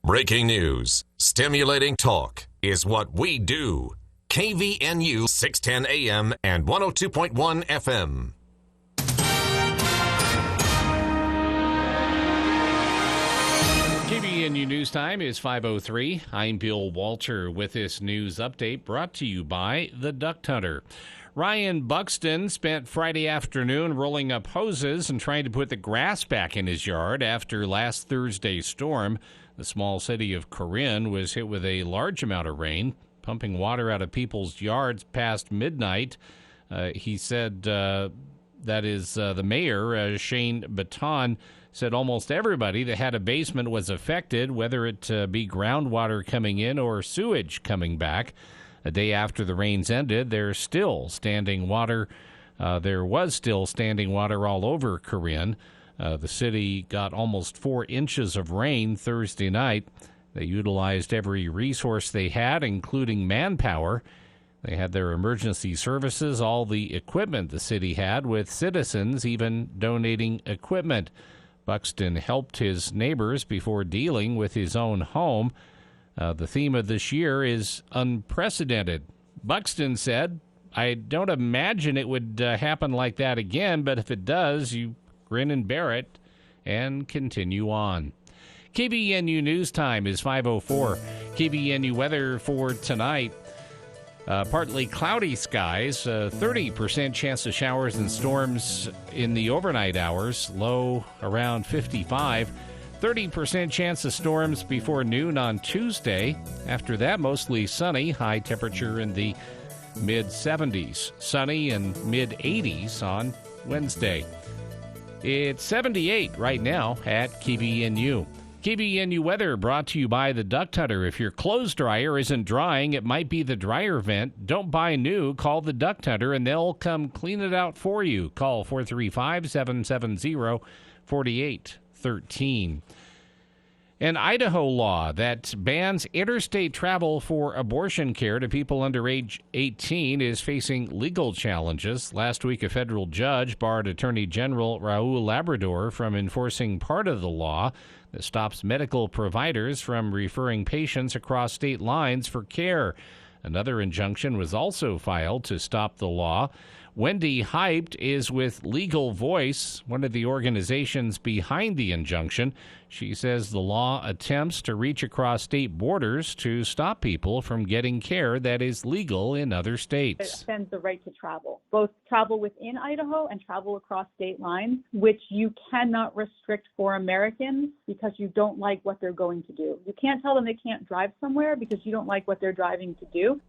Breaking news, stimulating talk is what we do. KVNU 610 AM and 102.1 FM. KVNU News Time is 5:03. I'm Bill Walter with this news update brought to you by the Duck Hunter. Ryan Buxton spent Friday afternoon rolling up hoses and trying to put the grass back in his yard after last Thursday's storm. The small city of Corinne was hit with a large amount of rain, pumping water out of people's yards past midnight. He said the mayor, Shane Baton, said almost everybody that had a basement was affected, whether it be groundwater coming in or sewage coming back. A day after the rains ended, there was still standing water all over Corinne. The city got almost 4 inches of rain Thursday night. They utilized every resource they had, including manpower. They had their emergency services, all the equipment the city had, with citizens even donating equipment. Buxton helped his neighbors before dealing with his own home. The theme of this year is unprecedented. Buxton said, "I don't imagine it would happen like that again, but if it does, you grin and bear it and continue on." KVNU News Time is 5:04. KVNU weather for tonight. Partly cloudy skies, 30% chance of showers and storms in the overnight hours, low around 55. 30% chance of storms before noon on Tuesday. After that, mostly sunny, high temperature in the mid-70s. Sunny and mid-80s on Wednesday. It's 78 right now at KVNU. KVNU weather brought to you by the Duck Hunter. If your clothes dryer isn't drying, it might be the dryer vent. Don't buy new. Call the Duck Hunter, and they'll come clean it out for you. Call 435-770-4813. An Idaho law that bans interstate travel for abortion care to people under age 18 is facing legal challenges. Last week, a federal judge barred Attorney General Raul Labrador from enforcing part of the law that stops medical providers from referring patients across state lines for care. Another injunction was also filed to stop the law. Wendy Hyped is with Legal Voice, one of the organizations behind the injunction. She says the law attempts to reach across state borders to stop people from getting care that is legal in other states. It offends the right to travel, both travel within Idaho and travel across state lines, which you cannot restrict for Americans because you don't like what they're going to do. You can't tell them they can't drive somewhere because you don't like what they're driving to do.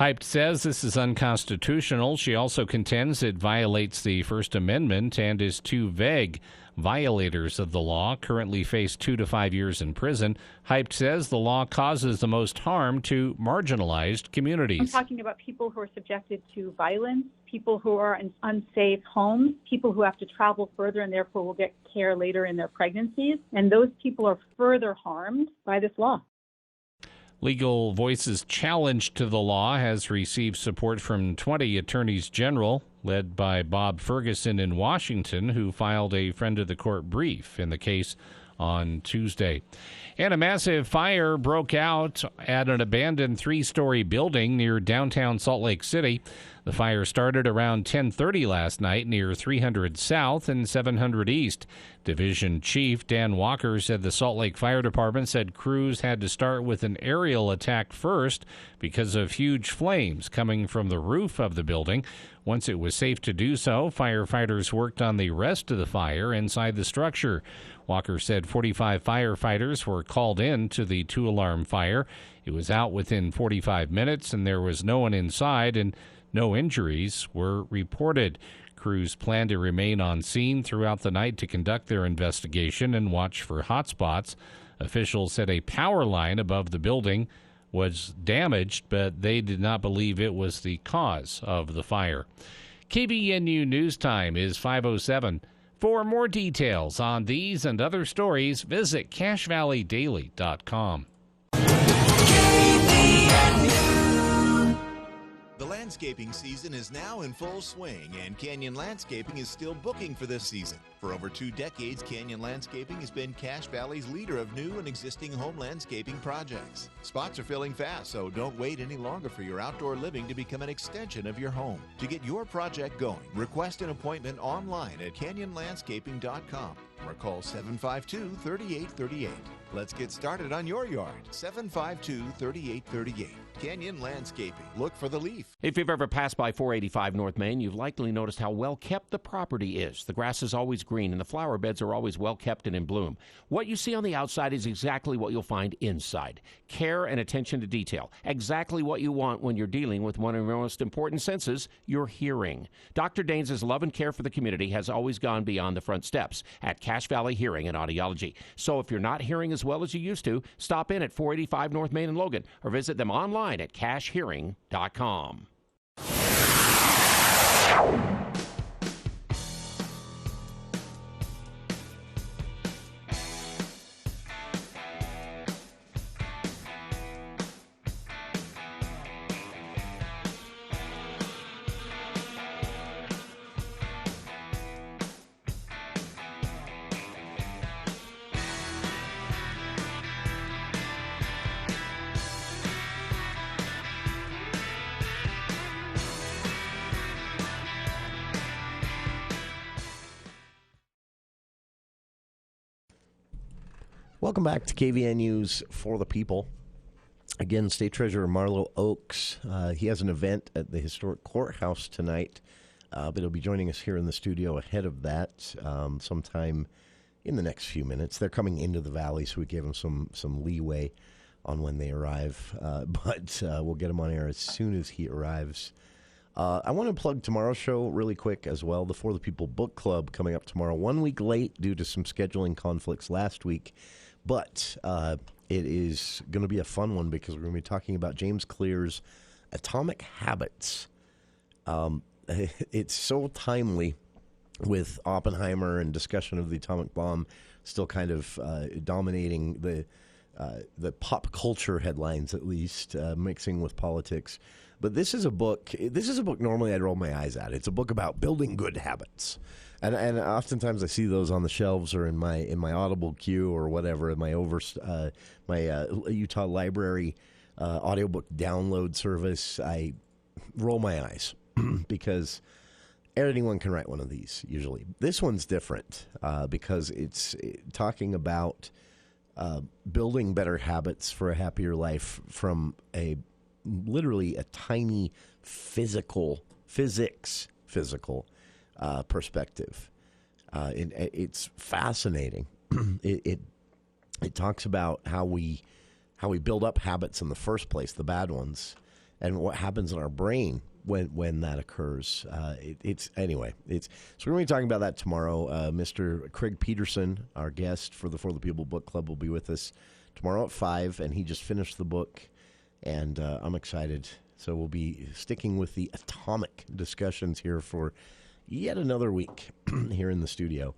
Hyped says this is unconstitutional. She also contends it violates the First Amendment and is too vague. Violators of the law currently face 2 to 5 years in prison. Hyped says the law causes the most harm to marginalized communities. I'm talking about people who are subjected to violence, people who are in unsafe homes, people who have to travel further and therefore will get care later in their pregnancies. And those people are further harmed by this law. Legal Voice's challenge to the law has received support from 20 attorneys general, led by Bob Ferguson in Washington, who filed a friend of the court brief in the case on Tuesday. And a massive fire broke out at an abandoned 3-story building near downtown Salt Lake City. The fire started around 10:30 last night near 300 South and 700 East. Division Chief Dan Walker said the Salt Lake Fire Department said crews had to start with an aerial attack first because of huge flames coming from the roof of the building. Once it was safe to do so, firefighters worked on the rest of the fire inside the structure. Walker said 45 firefighters were called in to the 2-alarm fire. It was out within 45 minutes, and there was no one inside, and no injuries were reported. Crews plan to remain on scene throughout the night to conduct their investigation and watch for hotspots. Officials said a power line above the building was damaged, but they did not believe it was the cause of the fire. KVNU News Time is 5:07. For more details on these and other stories, visit CacheValleyDaily.com. The land Landscaping season is now in full swing, and Canyon Landscaping is still booking for this season. For over 2 decades, Canyon Landscaping has been Cache Valley's leader of new and existing home landscaping projects. Spots are filling fast, so don't wait any longer for your outdoor living to become an extension of your home. To get your project going, request an appointment online at canyonlandscaping.com or call 752-3838. Let's get started on your yard. 752-3838. Canyon Landscaping. Look for the leaf. If you've ever passed by 485 North Main, you've likely noticed how well kept the property is. The grass is always green and the flower beds are always well kept and in bloom. What you see on the outside is exactly what you'll find inside. Care and attention to detail. Exactly what you want when you're dealing with one of your most important senses, your hearing. Dr. Daines' love and care for the community has always gone beyond the front steps at Cache Valley Hearing and Audiology. So if you're not hearing as well as you used to, stop in at 485 North Main in Logan or visit them online at cachehearing.com. Welcome back to KVNU's For the People. Again, State Treasurer Marlo Oaks. He has an event at the Historic Courthouse tonight, but he'll be joining us here in the studio ahead of that sometime in the next few minutes. They're coming into the valley, so we gave them some leeway on when they arrive, but we'll get him on air as soon as he arrives. I want to plug tomorrow's show really quick as well. The For the People Book Club coming up tomorrow, 1 week late due to some scheduling conflicts last week. But it is going to be a fun one because we're going to be talking about James Clear's Atomic Habits. It's so timely with Oppenheimer and discussion of the atomic bomb still kind of dominating the pop culture headlines, at least, mixing with politics. But this is a book normally I'd roll my eyes at. It's a book about building good habits. And oftentimes I see those on the shelves or in my Audible queue or whatever, in my Utah Library audiobook download service. I roll my eyes because anyone can write one of these usually. This one's different because it's talking about building better habits for a happier life from literally a tiny physical perspective. It's fascinating. It talks about how we build up habits in the first place, the bad ones, and what happens in our brain when that occurs. So we're going to be talking about that tomorrow. Mr. Craig Peterson, our guest for the People Book Club, will be with us tomorrow at 5, and he just finished the book, and I'm excited. So we'll be sticking with the atomic discussions here for yet another week here in the studio.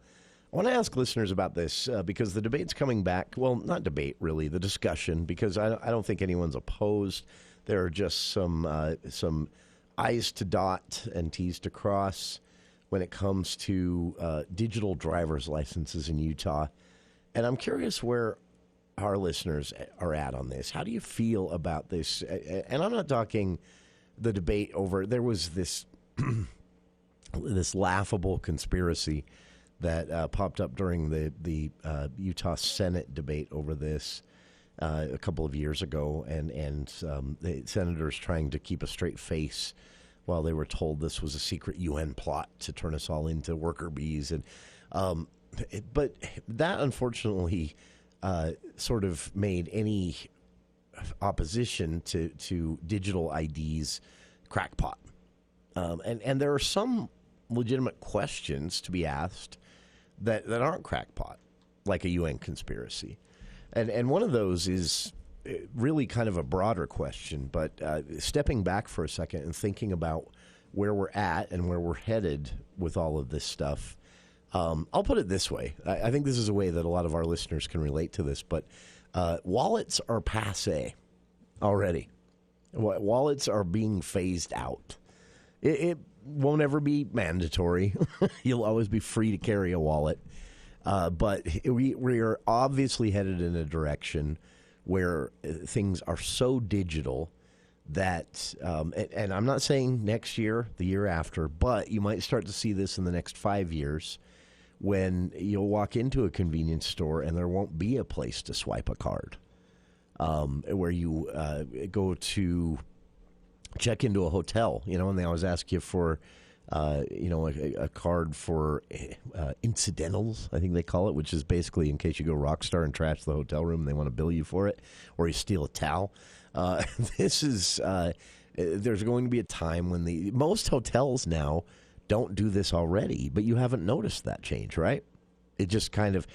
I want to ask listeners about this because the debate's coming back. Well, not debate, really, the discussion, because I don't think anyone's opposed. There are just some I's to dot and T's to cross when it comes to digital driver's licenses in Utah. And I'm curious where our listeners are at on this. How do you feel about this? And I'm not talking the debate over, there was this this laughable conspiracy that popped up during the Utah Senate debate over this a couple of years ago, and the senators trying to keep a straight face while they were told this was a secret UN plot to turn us all into worker bees. And but that unfortunately sort of made any opposition to digital IDs crackpot. And there are some legitimate questions to be asked that aren't crackpot, like a UN conspiracy. And one of those is really kind of a broader question, but stepping back for a second and thinking about where we're at and where we're headed with all of this stuff. I'll put it this way. I think this is a way that a lot of our listeners can relate to this, but wallets are passé already. Wallets are being phased out. It won't ever be mandatory. You'll always be free to carry a wallet. But we are obviously headed in a direction where things are so digital that, and I'm not saying next year, the year after, but you might start to see this in the next 5 years when you'll walk into a convenience store and there won't be a place to swipe a card, where you go to check into a hotel, and they always ask you for a card for incidentals, I think they call it, which is basically in case you go rock star and trash the hotel room and they want to bill you for it, or you steal a towel. There's going to be a time when most hotels now don't do this already, but you haven't noticed that change, right? It just kind of,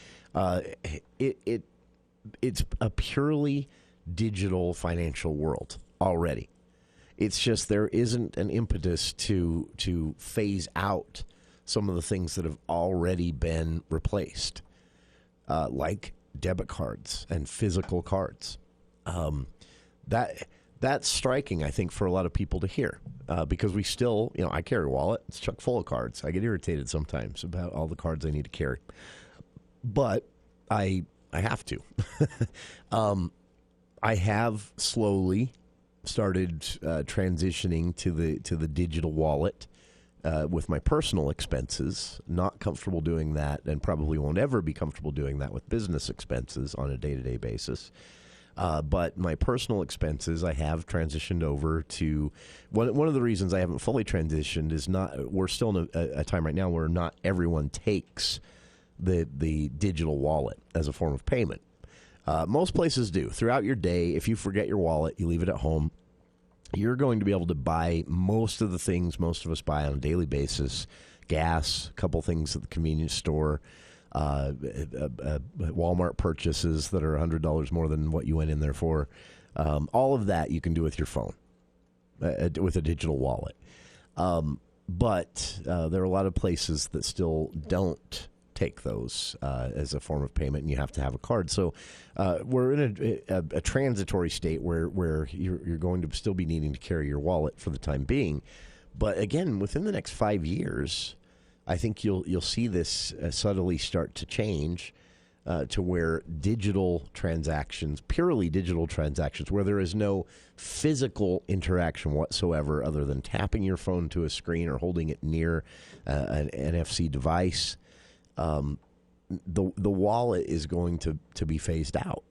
it's a purely digital financial world already. It's just there isn't an impetus to phase out some of the things that have already been replaced, like debit cards and physical cards. That's striking, I think, for a lot of people to hear, because we still, I carry a wallet. It's chock full of cards. I get irritated sometimes about all the cards I need to carry, but I have to. I have slowly started transitioning to the digital wallet with my personal expenses. Not comfortable doing that, and probably won't ever be comfortable doing that with business expenses on a day-to-day basis. But my personal expenses, I have transitioned over to one of the reasons I haven't fully transitioned is we're still in a time right now where not everyone takes the digital wallet as a form of payment. Most places do. Throughout your day, if you forget your wallet, you leave it at home, you're going to be able to buy most of the things most of us buy on a daily basis. Gas, a couple things at the convenience store, Walmart purchases that are $100 more than what you went in there for. All of that you can do with your phone, with a digital wallet. But there are a lot of places that still don't take those as a form of payment, and you have to have a card. So we're in a transitory state where you're going to still be needing to carry your wallet for the time being. But again, within the next 5 years, I think you'll see this subtly start to change to where digital transactions, purely digital transactions, where there is no physical interaction whatsoever other than tapping your phone to a screen or holding it near an NFC device, the wallet is going to be phased out.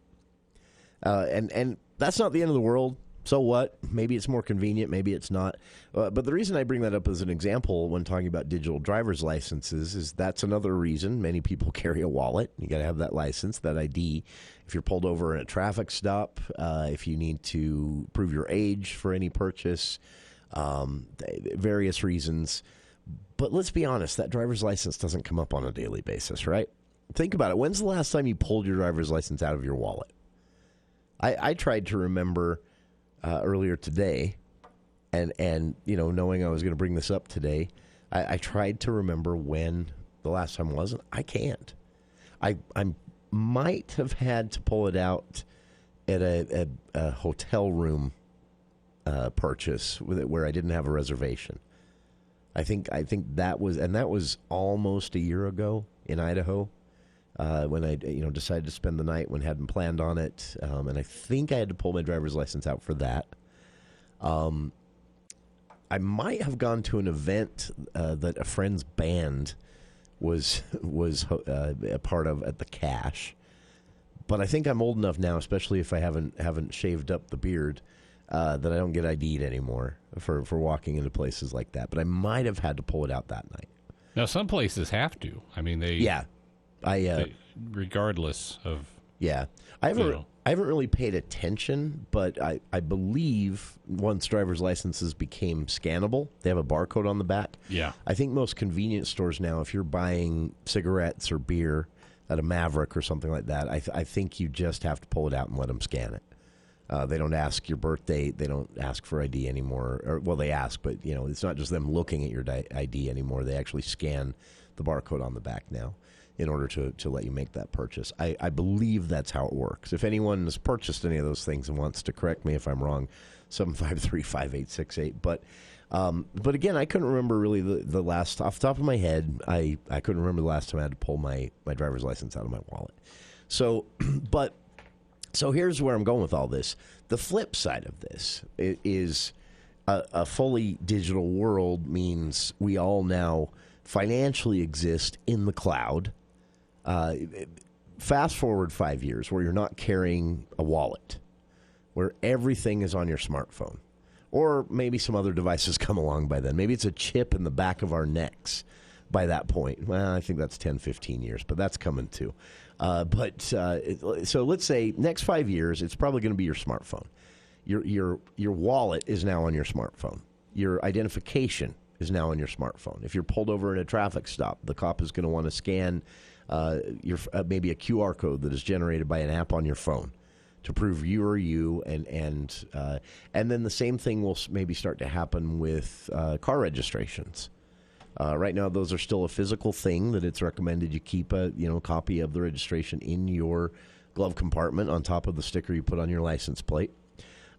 And that's not the end of the world. So what? Maybe it's more convenient. Maybe it's not. But the reason I bring that up as an example when talking about digital driver's licenses is that's another reason many people carry a wallet. You got to have that license, that ID. If you're pulled over at a traffic stop, if you need to prove your age for any purchase, various reasons. But let's be honest, that driver's license doesn't come up on a daily basis, right? Think about it. When's the last time you pulled your driver's license out of your wallet? I tried to remember earlier today, and knowing I was going to bring this up today, I tried to remember when the last time was. I can't. I might have had to pull it out at a hotel room purchase where I didn't have a reservation. I think that was almost a year ago in Idaho. When I decided to spend the night when I hadn't planned on it, and I think I had to pull my driver's license out for that. I might have gone to an event that a friend's band was a part of at the Cache, but I think I'm old enough now, especially if I haven't shaved up the beard, that I don't get ID'd anymore for walking into places like that. But I might have had to pull it out that night. Now, some places have to. I mean, regardless of... Yeah. I haven't really paid attention, but I believe once driver's licenses became scannable, they have a barcode on the back. Yeah. I think most convenience stores now, if you're buying cigarettes or beer at a Maverick or something like that, I think you just have to pull it out and let them scan it. They don't ask your birth date. They don't ask for ID anymore. They ask, but it's not just them looking at your ID anymore. They actually scan the barcode on the back now. in order to let you make that purchase. I believe that's how it works. If anyone has purchased any of those things and wants to correct me if I'm wrong, 753-5868. But again, I couldn't remember really the last, off the top of my head, I couldn't remember the last time I had to pull my driver's license out of my wallet. So here's where I'm going with all this. The flip side of this is a fully digital world means we all now financially exist in the cloud. Fast forward 5 years where you're not carrying a wallet, where everything is on your smartphone. Or maybe some other devices come along by then. Maybe it's a chip in the back of our necks by that point. Well, I think that's 10, 15 years, but that's coming too. So let's say next 5 years, it's probably going to be your smartphone. Your wallet is now on your smartphone. Your identification is now on your smartphone. If you're pulled over in a traffic stop, the cop is going to want to scan maybe a QR code that is generated by an app on your phone to prove you are you, and then the same thing will maybe start to happen with car registrations. Right now, those are still a physical thing that it's recommended you keep a copy of the registration in your glove compartment on top of the sticker you put on your license plate.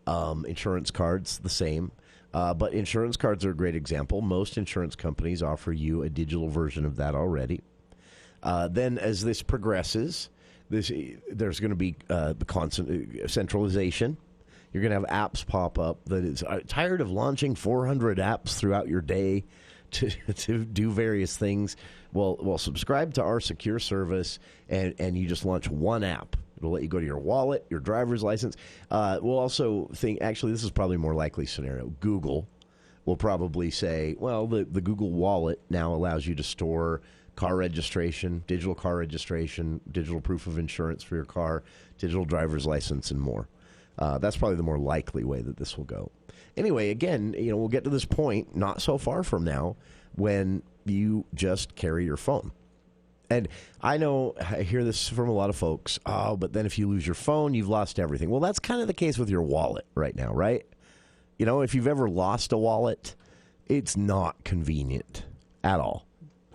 Insurance cards, the same. But insurance cards are a great example. Most insurance companies offer you a digital version of that already. Then as this progresses, there's going to be the constant centralization. You're going to have apps pop up that is tired of launching 400 apps throughout your day to do various things. Well, subscribe to our secure service, and you just launch one app. It'll let you go to your wallet, your driver's license. We'll also think, actually, this is probably a more likely scenario. Google will probably say, well, the Google Wallet now allows you to store car registration, digital proof of insurance for your car, digital driver's license, and more. That's probably the more likely way that this will go. Anyway, again, we'll get to this point not so far from now when you just carry your phone. And I hear this from a lot of folks. Oh, but then if you lose your phone, you've lost everything. Well, that's kind of the case with your wallet right now, right? If you've ever lost a wallet, it's not convenient at all.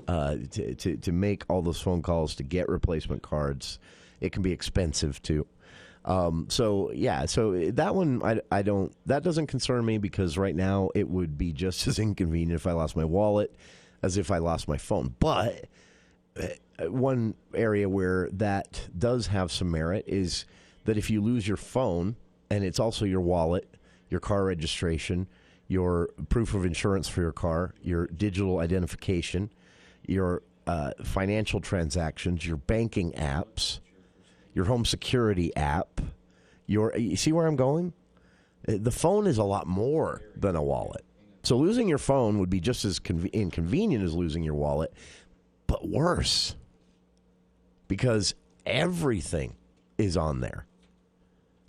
To make all those phone calls, to get replacement cards, it can be expensive too. So that one, that doesn't concern me, because right now it would be just as inconvenient if I lost my wallet as if I lost my phone. But one area where that does have some merit is that if you lose your phone, and it's also your wallet, your car registration, your proof of insurance for your car, your digital identification, your financial transactions, your banking apps, your home security app, you see where I'm going? The phone is a lot more than a wallet. So losing your phone would be just as inconvenient as losing your wallet, but worse, because everything is on there.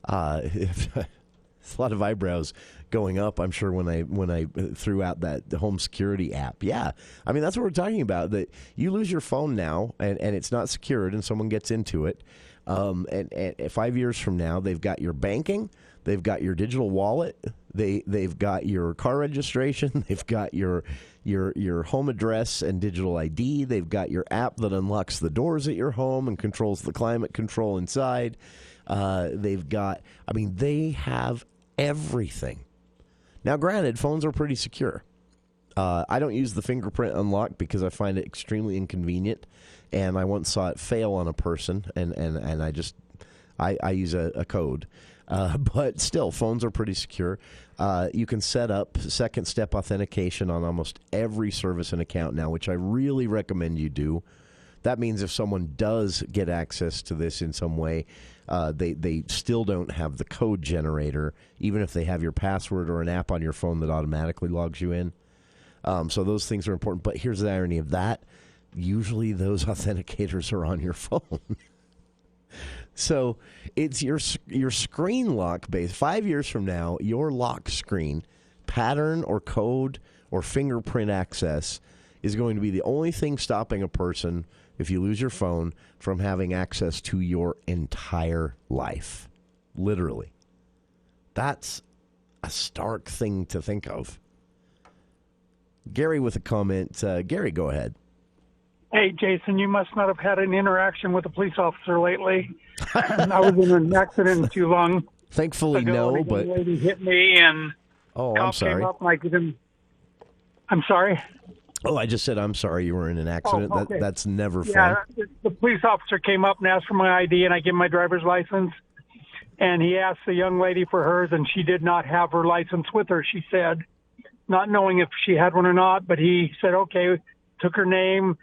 It's a lot of eyebrows going up, I'm sure, when I threw out the home security app. Yeah, I mean, that's what we're talking about, that you lose your phone now, and it's not secured, and someone gets into it. And 5 years from now, they've got your banking, they've got your digital wallet, they've got your car registration, they've got your home address and digital ID, they've got your app that unlocks the doors at your home and controls the climate control inside. They have everything. Now, granted, phones are pretty secure. I don't use the fingerprint unlock because I find it extremely inconvenient, and I once saw it fail on a person, and I use a code. But still, phones are pretty secure. You can set up second-step authentication on almost every service and account now, which I really recommend you do. That means if someone does get access to this in some way, they still don't have the code generator, even if they have your password or an app on your phone that automatically logs you in. So those things are important. But here's the irony of that. Usually those authenticators are on your phone. So it's your screen lock base. 5 years from now, your lock screen, pattern or code or fingerprint access is going to be the only thing stopping a person, if you lose your phone, from having access to your entire life. Literally. That's a stark thing to think of. Gary with a comment. Gary, go ahead. Hey, Jason, you must not have had an interaction with a police officer lately. I was in an accident too long. Thankfully, no, but... A lady hit me, and I'm sorry. came up, and I didn't... I'm sorry? Oh, I just said I'm sorry you were in an accident. Oh, okay. That's never fun. Yeah, the police officer came up and asked for my ID, and I gave him my driver's license. And he asked the young lady for hers, and she did not have her license with her, she said, not knowing if she had one or not. But he said, okay, took her name,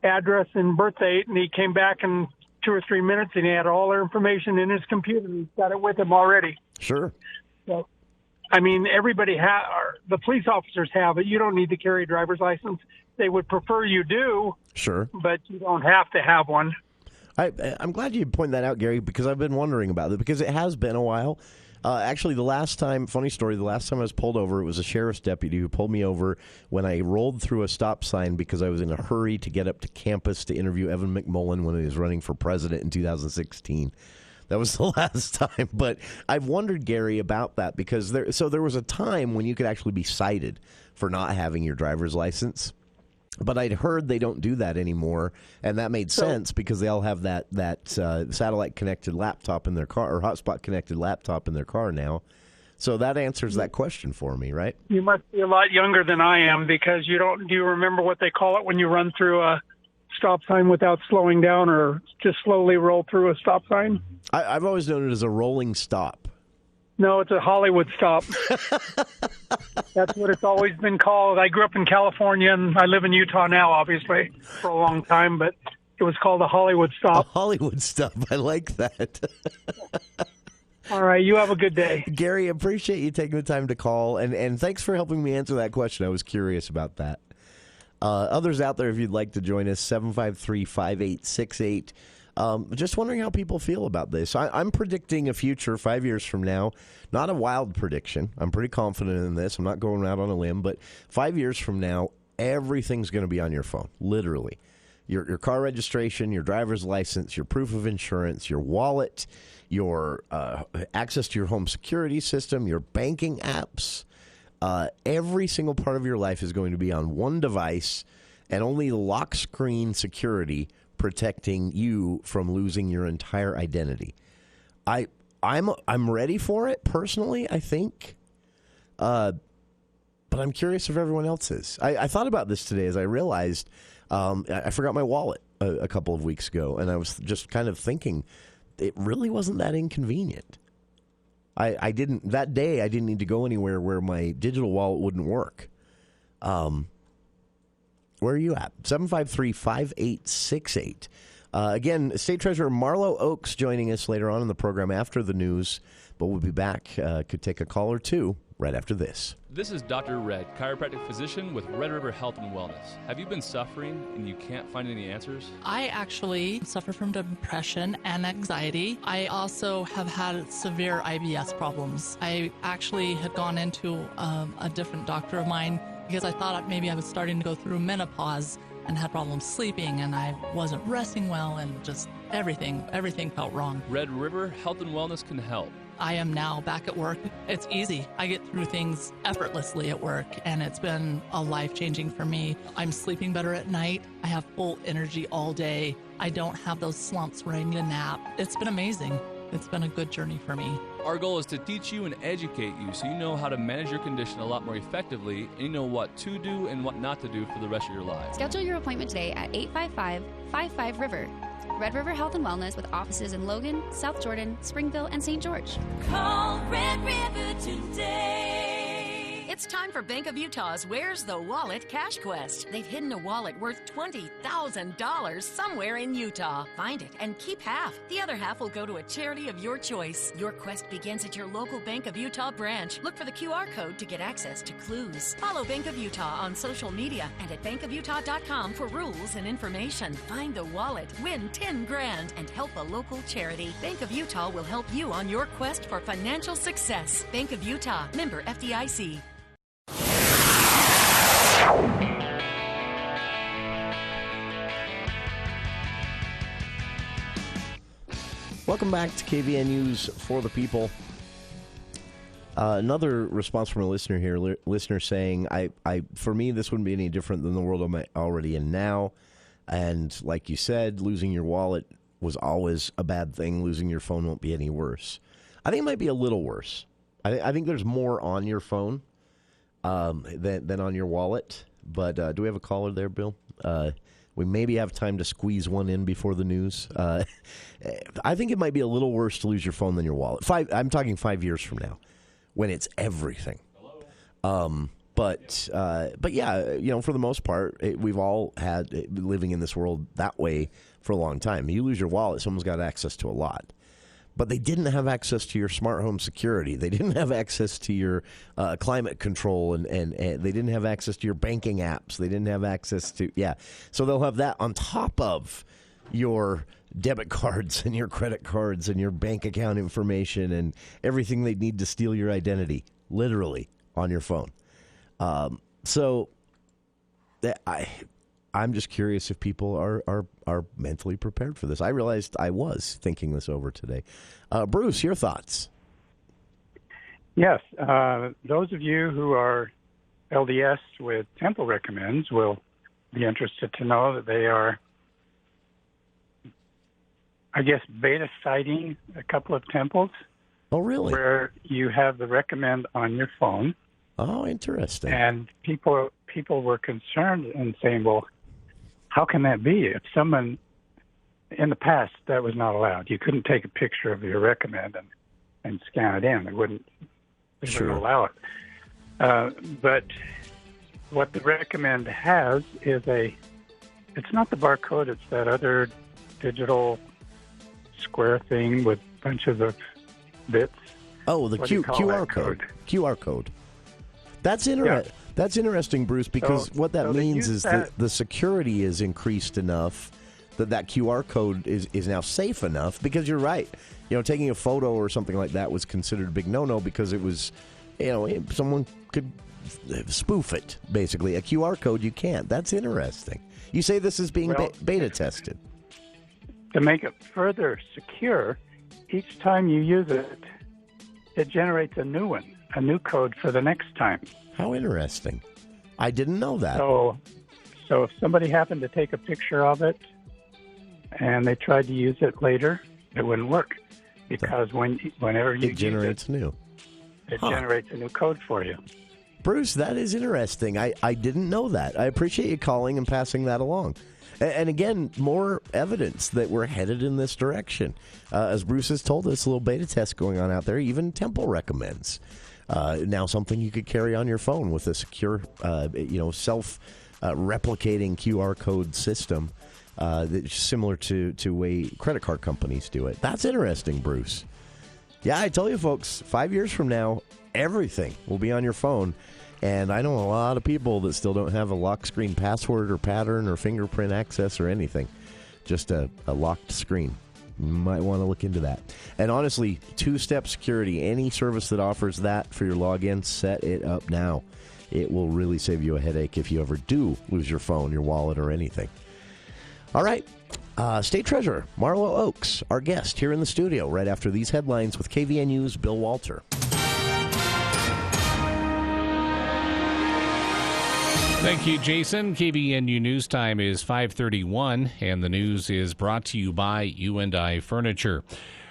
address, and birth date, and he came back in 2 or 3 minutes, and he had all her information in his computer. He's got it with him already. Sure. So, I mean, everybody the police officers have it. You don't need to carry a driver's license. They would prefer you do. Sure. But you don't have to have one. I'm glad you pointed that out, Gary, because I've been wondering about it, because it has been a while. Actually, the last time I was pulled over, it was a sheriff's deputy who pulled me over when I rolled through a stop sign because I was in a hurry to get up to campus to interview Evan McMullen when he was running for president in 2016. That was the last time. But I've wondered, Gary, about that because there was a time when you could actually be cited for not having your driver's license. But I'd heard they don't do that anymore, and that made sense because they all have that satellite-connected laptop in their car, or hotspot-connected laptop in their car now. So that answers that question for me, right? You must be a lot younger than I am because do you remember what they call it when you run through a stop sign without slowing down or just slowly roll through a stop sign? I've always known it as a rolling stop. No, it's a Hollywood stop. That's what it's always been called. I grew up in California, and I live in Utah now, obviously, for a long time, but it was called a Hollywood stop. A Hollywood stop. I like that. All right, you have a good day. Gary, appreciate you taking the time to call, and thanks for helping me answer that question. I was curious about that. Others out there, if you'd like to join us, 753-5868. Just wondering how people feel about this. I'm predicting a future 5 years from now. Not a wild prediction. I'm pretty confident in this. I'm not going out on a limb. But 5 years from now, everything's going to be on your phone, literally. Your car registration, your driver's license, your proof of insurance, your wallet, your access to your home security system, your banking apps. Every single part of your life is going to be on one device, and only lock screen security protecting you from losing your entire identity. I'm ready for it personally, I think, but I'm curious if everyone else is. I thought about this today as I realized I forgot my wallet a couple of weeks ago, and I was just kind of thinking it really wasn't that inconvenient. I didn't need to go anywhere where my digital wallet wouldn't work. Where are you at? 753-5868. Again, State Treasurer Marlo Oaks joining us later on in the program after the news, but we'll be back. Could take a call or two right after this. This is Dr. Red, chiropractic physician with Red River Health and Wellness. Have you been suffering and you can't find any answers? I actually suffer from depression and anxiety. I also have had severe IBS problems. I actually had gone into a different doctor of mine because I thought maybe I was starting to go through menopause and had problems sleeping, and I wasn't resting well, and just everything felt wrong. Red River Health and Wellness can help. I am now back at work. It's easy. I get through things effortlessly at work, and it's been a life-changing for me. I'm sleeping better at night. I have full energy all day. I don't have those slumps where I need a nap. It's been amazing. It's been a good journey for me. Our goal is to teach you and educate you so you know how to manage your condition a lot more effectively, and you know what to do and what not to do for the rest of your life. Schedule your appointment today at 855-55-RIVER. Red River Health and Wellness with offices in Logan, South Jordan, Springville, and St. George. Call Red River today. It's time for Bank of Utah's Where's the Wallet Cash Quest. They've hidden a wallet worth $20,000 somewhere in Utah. Find it and keep half. The other half will go to a charity of your choice. Your quest begins at your local Bank of Utah branch. Look for the QR code to get access to clues. Follow Bank of Utah on social media and at bankofutah.com for rules and information. Find the wallet, win $10,000, and help a local charity. Bank of Utah will help you on your quest for financial success. Bank of Utah, member FDIC. Welcome back to KVN News for the People. Another response from a listener here. Listener saying, for me, this wouldn't be any different than the world I'm already in now. And like you said, losing your wallet was always a bad thing. Losing your phone won't be any worse. I think it might be a little worse. I think there's more on your phone than on your wallet. But do we have a caller there, Bill? We maybe have time to squeeze one in before the news. I think it might be a little worse to lose your phone than your wallet. I'm talking 5 years from now, when it's everything. But yeah, for the most part, we've all had living in this world that way for a long time. You lose your wallet, someone's got access to a lot. But they didn't have access to your smart home security. They didn't have access to your climate control, and they didn't have access to your banking apps. They didn't have access to, So they'll have that on top of your debit cards and your credit cards and your bank account information and everything they need to steal your identity, literally, on your phone. I'm just curious if people are mentally prepared for this. I realized I was thinking this over today. Bruce, your thoughts? Yes. Those of you who are LDS with temple recommends will be interested to know that they are, I guess, beta citing a couple of temples. Oh, really? Where you have the recommend on your phone. Oh, interesting. And people were concerned and saying, well, how can that be? If someone, in the past, that was not allowed. You couldn't take a picture of your recommend and scan it in. They wouldn't allow it. But what the recommend has is it's not the barcode, it's that other digital square thing with bunches of bits. Oh, the QR code. QR code. That's interesting. Yeah. That's interesting, Bruce, because what that means is that the security is increased enough that QR code is now safe enough, because you're right. Taking a photo or something like that was considered a big no-no because it was, someone could spoof it, basically. A QR code, you can't. That's interesting. You say this is being beta tested. To make it further secure, each time you use it, it generates a new one, a new code for the next time. How interesting. I didn't know that. So if somebody happened to take a picture of it and they tried to use it later, it wouldn't work, because whenever you it generates it generates a new code for you. Bruce, that is interesting. I didn't know that. I appreciate you calling and passing that along. And again, more evidence that we're headed in this direction. As Bruce has told us, a little beta test going on out there. Even Temple recommends now something you could carry on your phone with a secure, self-replicating QR code system that's similar to way credit card companies do it. That's interesting, Bruce. Yeah, I tell you, folks, 5 years from now, everything will be on your phone. And I know a lot of people that still don't have a lock screen password or pattern or fingerprint access or anything. Just a locked screen. You might want to look into that. And honestly, two-step security, any service that offers that for your login, set it up now. It will really save you a headache if you ever do lose your phone, your wallet, or anything. All right. State Treasurer Marlo Oaks, our guest here in the studio right after these headlines with KVNU's Bill Walter. Thank you, Jason. KVNU News Time is 5:31, and the news is brought to you by U&I Furniture.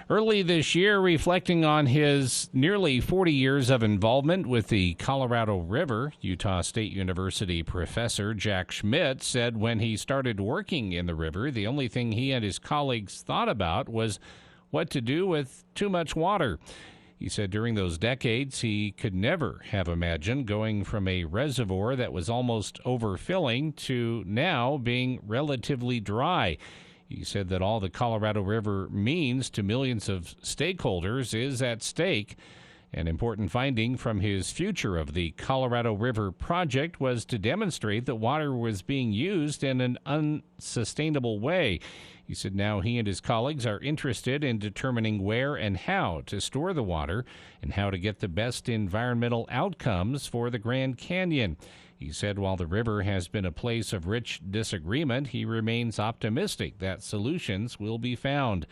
Early this year, reflecting on his nearly 40 years of involvement with the Colorado River, Utah State University professor Jack Schmidt said when he started working in the river, the only thing he and his colleagues thought about was what to do with too much water. He said during those decades, he could never have imagined going from a reservoir that was almost overfilling to now being relatively dry. He said that all the Colorado River means to millions of stakeholders is at stake. An important finding from his Future of the Colorado River project was to demonstrate that water was being used in an unsustainable way. He said now he and his colleagues are interested in determining where and how to store the water and how to get the best environmental outcomes for the Grand Canyon. He said while the river has been a place of rich disagreement, he remains optimistic that solutions will be found.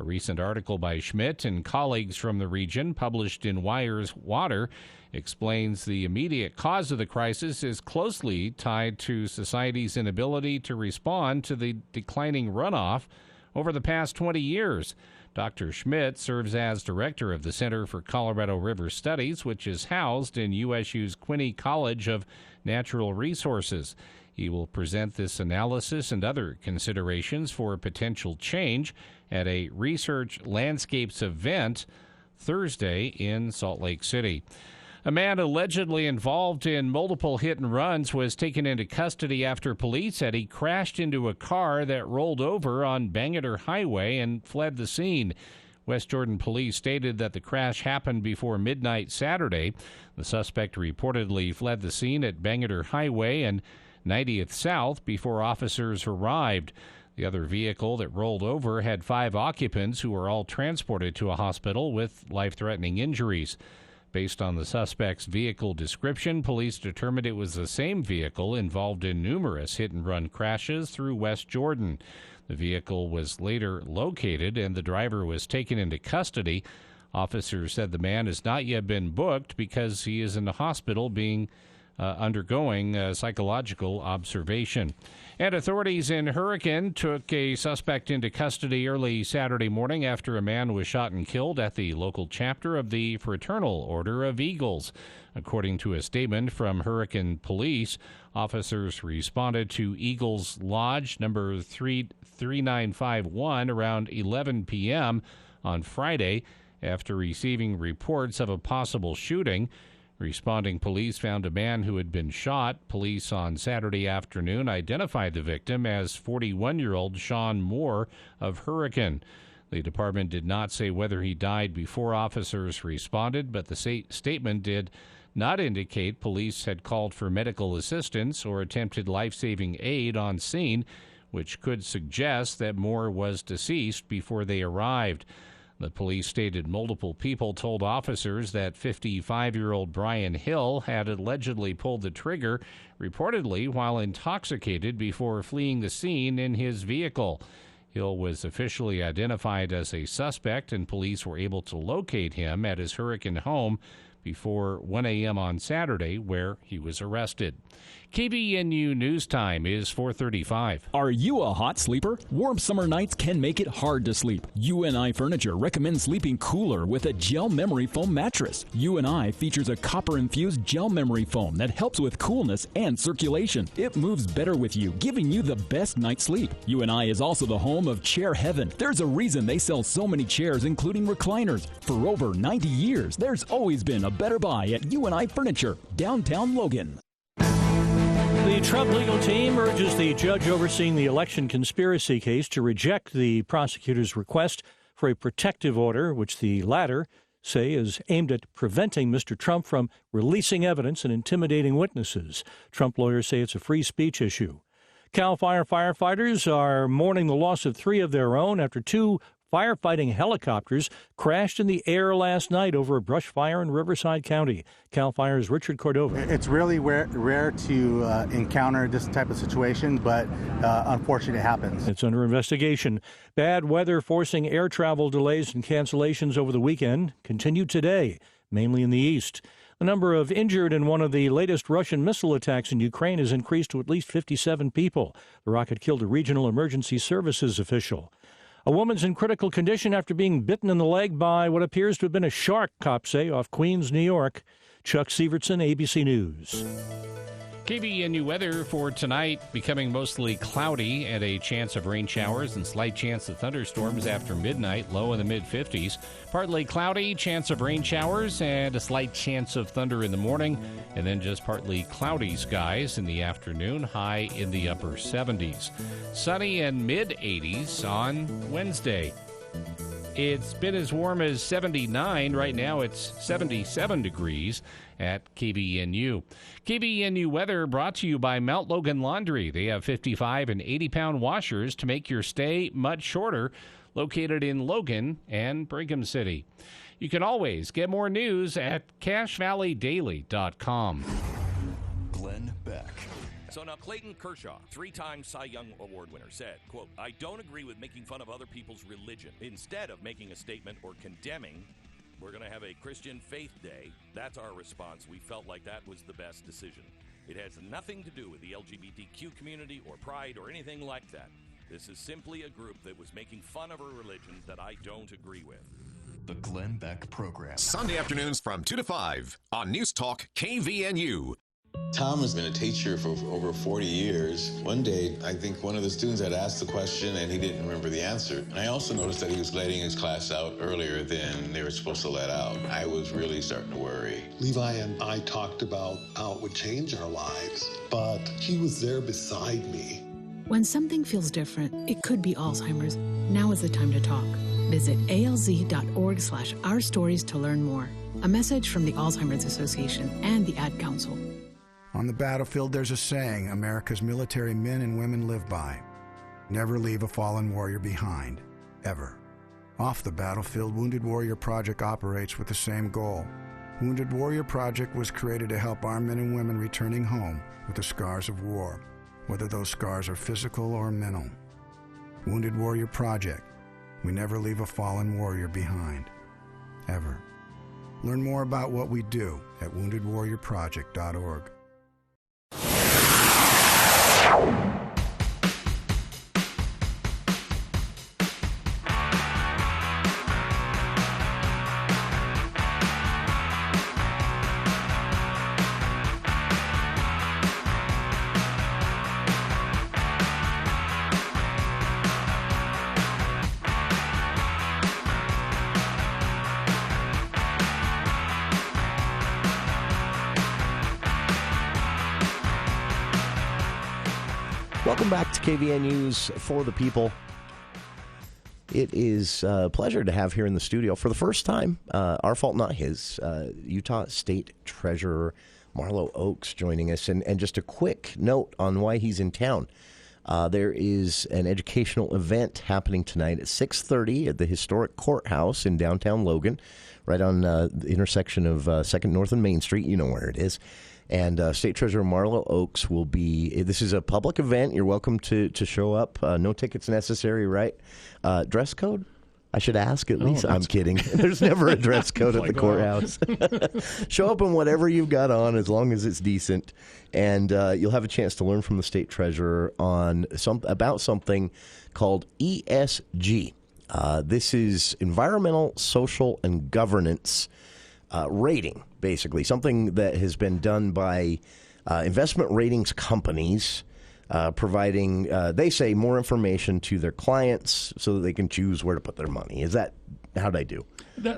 A recent article by Schmidt and colleagues from the region, published in Wire's Water, explains the immediate cause of the crisis is closely tied to society's inability to respond to the declining runoff over the past 20 years. Dr. Schmidt serves as director of the Center for Colorado River Studies, which is housed in USU's Quinney College of Natural Resources. He will present this analysis and other considerations for potential change at a Research Landscapes event Thursday in Salt Lake City. A man allegedly involved in multiple hit and runs was taken into custody after police said he crashed into a car that rolled over on Bangerter Highway and fled the scene. West Jordan police stated that the crash happened before midnight Saturday. The suspect reportedly fled the scene at Bangerter Highway and 90th South before officers arrived. The other vehicle that rolled over had 5 occupants who were all transported to a hospital with life-threatening injuries. Based on the suspect's vehicle description, police determined it was the same vehicle involved in numerous hit-and-run crashes through West Jordan. The vehicle was later located and the driver was taken into custody. Officers said the man has not yet been booked because he is in the hospital being undergoing psychological observation. And authorities in Hurricane took a suspect into custody early Saturday morning after a man was shot and killed at the local chapter of the Fraternal Order of Eagles. According to a statement from Hurricane Police, officers responded to Eagles Lodge number 3951 around 11 p.m. on Friday after receiving reports of a possible shooting. Responding police found a man who had been shot. Police on Saturday afternoon identified the victim as 41-year-old Sean Moore of Hurricane. The department did not say whether he died before officers responded, but the statement did not indicate police had called for medical assistance or attempted life-saving aid on scene, which could suggest that Moore was deceased before they arrived. The police stated multiple people told officers that 55-year-old Brian Hill had allegedly pulled the trigger, reportedly while intoxicated, before fleeing the scene in his vehicle. Hill was officially identified as a suspect, and police were able to locate him at his Hurricane home before 1 a.m. on Saturday, where he was arrested. KBNU News Time is 4:35. Are you a hot sleeper? Warm summer nights can make it hard to sleep. UNI Furniture recommends sleeping cooler with a gel memory foam mattress. UNI features a copper-infused gel memory foam that helps with coolness and circulation. It moves better with you, giving you the best night's sleep. UNI is also the home of Chair Heaven. There's a reason they sell so many chairs, including recliners. For over 90 years, there's always been a better buy at UNI Furniture, downtown Logan. The Trump legal team urges the judge overseeing the election conspiracy case to reject the prosecutor's request for a protective order, which the latter say is aimed at preventing Mr. Trump from releasing evidence and intimidating witnesses. Trump lawyers say it's a free speech issue. Cal Fire firefighters are mourning the loss of 3 of their own after 2 firefighting helicopters crashed in the air last night over a brush fire in Riverside County. Cal Fire's Richard Cordova. It's really rare to encounter this type of situation, but unfortunately it happens. It's under investigation. Bad weather forcing air travel delays and cancellations over the weekend continue today, mainly in the east. The number of injured in one of the latest Russian missile attacks in Ukraine has increased to at least 57 people. The rocket killed a regional emergency services official. A woman's in critical condition after being bitten in the leg by what appears to have been a shark, cops say, off Queens, New York. Chuck Sievertson, ABC News. KBNU weather for tonight, becoming mostly cloudy and a chance of rain showers and slight chance of thunderstorms after midnight, low in the mid-50s. Partly cloudy, chance of rain showers and a slight chance of thunder in the morning, and then just partly cloudy skies in the afternoon, high in the upper 70s. Sunny and mid-80s on Wednesday. It's been as warm as 79. Right now it's 77 degrees at KBNU. KBNU weather brought to you by Mount Logan Laundry. They have 55 and 80-pound washers to make your stay much shorter, located in Logan and Brigham City. You can always get more news at CacheValleyDaily.com. Glenn Beck. So now Clayton Kershaw, 3-time Cy Young Award winner, said, quote, I don't agree with making fun of other people's religion. Instead of making a statement or condemning, we're going to have a Christian Faith Day. That's our response. We felt like that was the best decision. It has nothing to do with the LGBTQ community or pride or anything like that. This is simply a group that was making fun of a religion that I don't agree with. The Glenn Beck Program. Sunday afternoons from 2 to 5 on News Talk KVNU. Tom has been a teacher for over 40 years. One day, I think one of the students had asked the question and he didn't remember the answer. And I also noticed that he was letting his class out earlier than they were supposed to let out. I was really starting to worry. Levi and I talked about how it would change our lives, but he was there beside me. When something feels different, it could be Alzheimer's. Now is the time to talk. Visit alz.org/ourstories to learn more. A message from the Alzheimer's Association and the Ad Council. On the battlefield, there's a saying America's military men and women live by. Never leave a fallen warrior behind, ever. Off the battlefield, Wounded Warrior Project operates with the same goal. Wounded Warrior Project was created to help our men and women returning home with the scars of war, whether those scars are physical or mental. Wounded Warrior Project. We never leave a fallen warrior behind, ever. Learn more about what we do at woundedwarriorproject.org. Welcome back to KVN News for the People. It is a pleasure to have here in the studio for the first time, our fault, not his, Utah State Treasurer Marlo Oaks joining us. And just a quick note on why he's in town. There is an educational event happening tonight at 6:30 at the Historic Courthouse in downtown Logan, right on the intersection of 2nd North and Main Street. You know where it is. And State Treasurer Marlo Oaks will be, this is a public event. You're welcome to show up. No tickets necessary, right? Dress code? I should ask at least. I'm kidding. There's never a dress code at the courthouse. Show up in whatever you've got on as long as it's decent. And you'll have a chance to learn from the State Treasurer on about something called ESG. This is Environmental, Social, and Governance rating, basically, something that has been done by investment ratings companies, providing, they say, more information to their clients so that they can choose where to put their money. Is that, how'd I do?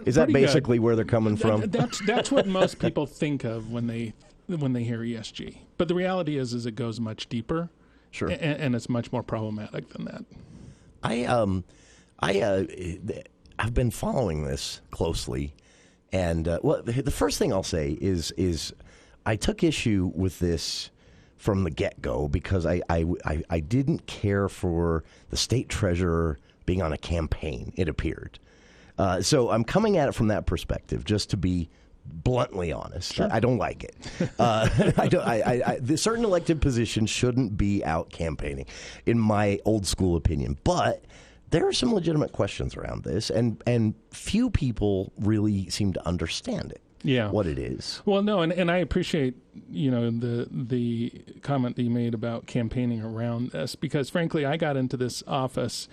Is that basically where they're coming from? That's what most people think of when they hear ESG. But the reality is it goes much deeper. Sure. And it's much more problematic than that. I've been following this closely. And well, the first thing I'll say is I took issue with this from the get-go because I didn't care for the state treasurer being on a campaign, it appeared. So I'm coming at it from that perspective, just to be bluntly honest. Sure. I don't like it. The certain elected positions shouldn't be out campaigning, in my old school opinion. But there are some legitimate questions around this, and few people really seem to understand it. Yeah, what it is. Well, no, and I appreciate the comment that you made about campaigning around this, because frankly, I got into this office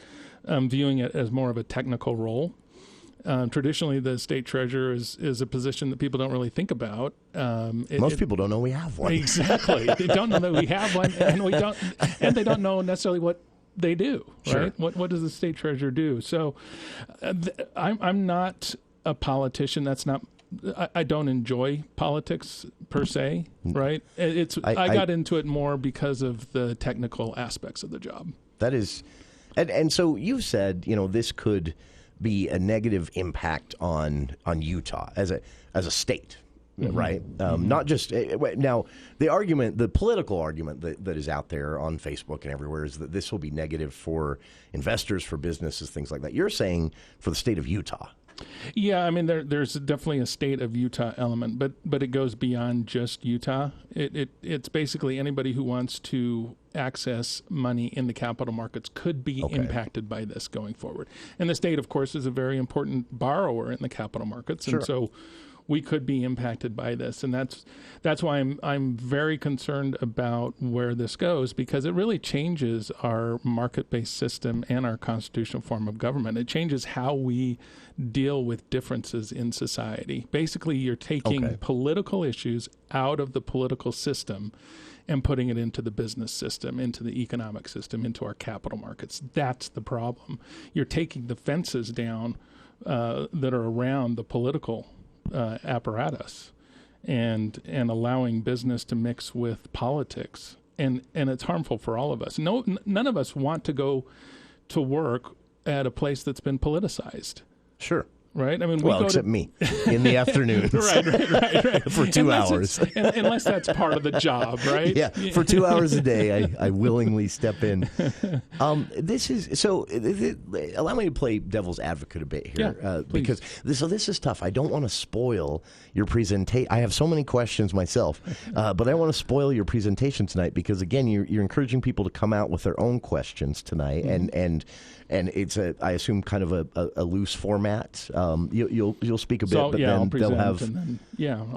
viewing it as more of a technical role. Traditionally, the state treasurer is a position that people don't really think about. Most people don't know we have one. Exactly, they don't know that we have one, and they don't know necessarily what they do, right? Sure. What does the state treasurer do? So I'm not a politician. That's not. I don't enjoy politics per se, right? I got into it more because of the technical aspects of the job. That is, and so you said, this could be a negative impact on Utah as a state. Mm-hmm. Right. Not just now. The political argument that is out there on Facebook and everywhere is that this will be negative for investors, for businesses, things like that. You're saying for the state of Utah. Yeah, I mean, there's definitely a state of Utah element, but it goes beyond just Utah. It's basically anybody who wants to access money in the capital markets could be impacted by this going forward. And the state, of course, is a very important borrower in the capital markets, and so we could be impacted by this, and that's why I'm very concerned about where this goes, because it really changes our market-based system and our constitutional form of government. It changes how we deal with differences in society. Basically, you're taking political issues out of the political system and putting it into the business system, into the economic system, into our capital markets. That's the problem. You're taking the fences down that are around the political apparatus and allowing business to mix with politics, and it's harmful for all of us. None of us want to go to work at a place that's been politicized. Sure. Right? I mean, except me in the afternoons. right. For 2 hours. Unless that's part of the job, right? Yeah, for 2 hours a day, I willingly step in. Allow me to play devil's advocate a bit here, because this is tough. I don't want to spoil your presentation. I have so many questions myself, but I want to spoil your presentation tonight because, again, you're encouraging people to come out with their own questions tonight, and it's I assume kind of a loose format. You'll speak a bit, but then they'll have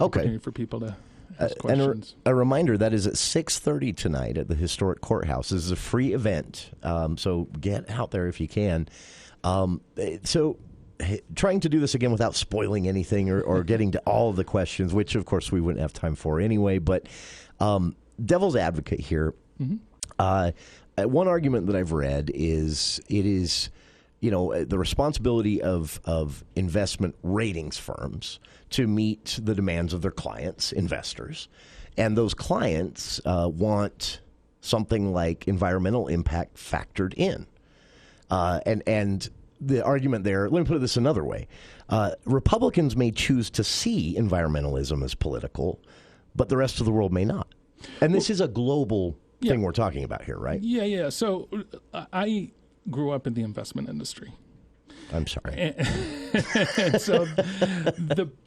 opportunity for people to ask questions. And a reminder, that is at 6:30 tonight at the Historic Courthouse. This is a free event, so get out there if you can. Trying to do this again without spoiling anything or getting to all of the questions, which of course we wouldn't have time for anyway, but devil's advocate here. One argument that I've read is it is the responsibility of investment ratings firms to meet the demands of their clients, investors. And those clients want something like environmental impact factored in. And the argument there, let me put this another way. Republicans may choose to see environmentalism as political, but the rest of the world may not. And this is a global thing we're talking about here, right? Yeah. So I grew up in the investment industry. I'm sorry. And so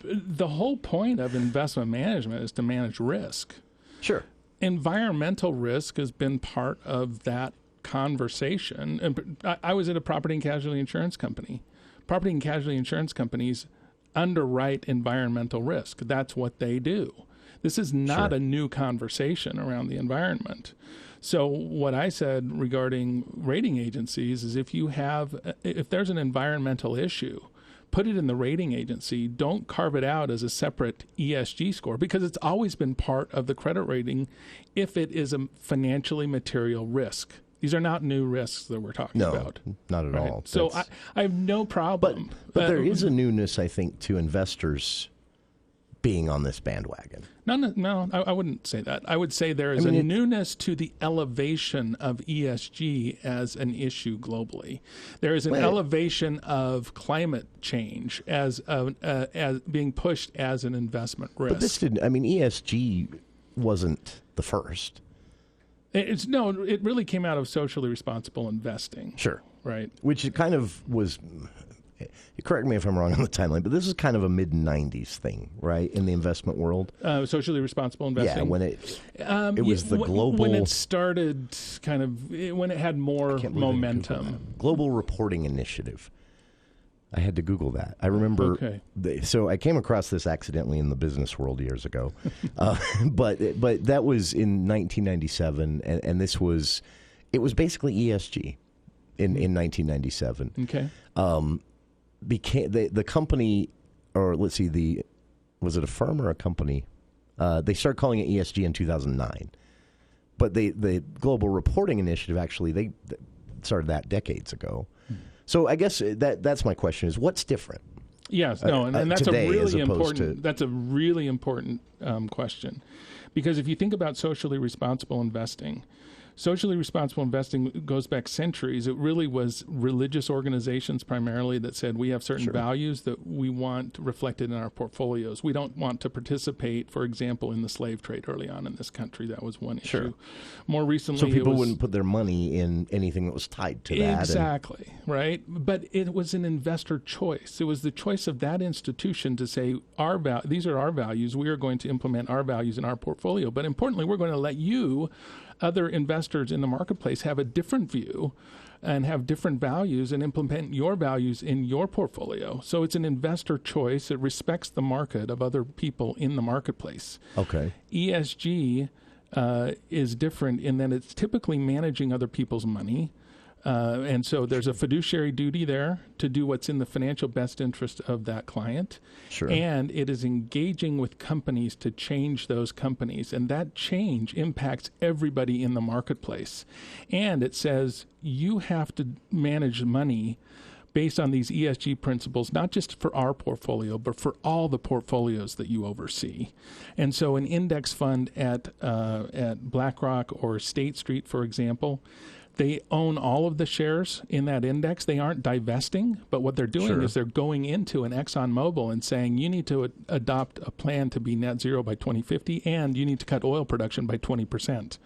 the whole point of investment management is to manage risk. Sure. Environmental risk has been part of that conversation. And I was at a property and casualty insurance company. Property and casualty insurance companies underwrite environmental risk. That's what they do. This is not a new conversation around the environment. So what I said regarding rating agencies is if there's an environmental issue, put it in the rating agency. Don't carve it out as a separate ESG score, because it's always been part of the credit rating if it is a financially material risk. These are not new risks that we're talking about. No, not at all. So I have no problem. But there is a newness, I think, to investors being on this bandwagon. No, I wouldn't say that. I would say there is a newness to the elevation of ESG as an issue globally. There is an elevation of climate change as being pushed as an investment risk. But this didn't. I mean, ESG wasn't the first. It really came out of socially responsible investing. Sure. Right. Which it kind of was. Correct me if I'm wrong on the timeline, but this is kind of a mid-'90s thing, right, in the investment world? Socially responsible investing? Yeah, when it was the global... When it started when it had more momentum. Global Reporting Initiative. I had to Google that. I remember... So I came across this accidentally in the business world years ago. But that was in 1997, and this was... It was basically ESG in 1997. Okay. The company, or let's see, was it a firm or a company? They started calling it ESG in 2009, but the Global Reporting Initiative they started that decades ago. So I guess that's my question: is what's different? Yes, and that's today, a really important. That's a really important question, because if you think about socially responsible investing. Socially responsible investing goes back centuries. It really was religious organizations primarily that said we have certain values that we want reflected in our portfolios. We don't want to participate, for example, in the slave trade early on in this country. That was one issue. More recently, so people wouldn't put their money in anything that was tied to that. Exactly, right? But it was an investor choice. It was the choice of that institution to say, these are our values. We are going to implement our values in our portfolio. But importantly, we're going to let you, other investors in the marketplace, have a different view and have different values and implement your values in your portfolio. So it's an investor choice. It respects the market of other people in the marketplace. Okay. ESG is different in that it's typically managing other people's money. And so there's a fiduciary duty there to do what's in the financial best interest of that client. Sure. And it is engaging with companies to change those companies. And that change impacts everybody in the marketplace. And it says you have to manage money based on these ESG principles, not just for our portfolio, but for all the portfolios that you oversee. And so an index fund at BlackRock or State Street, for example, they own all of the shares in that index. They aren't divesting, but what they're doing is they're going into an ExxonMobil and saying, you need to adopt a plan to be net zero by 2050, and you need to cut oil production by 20%.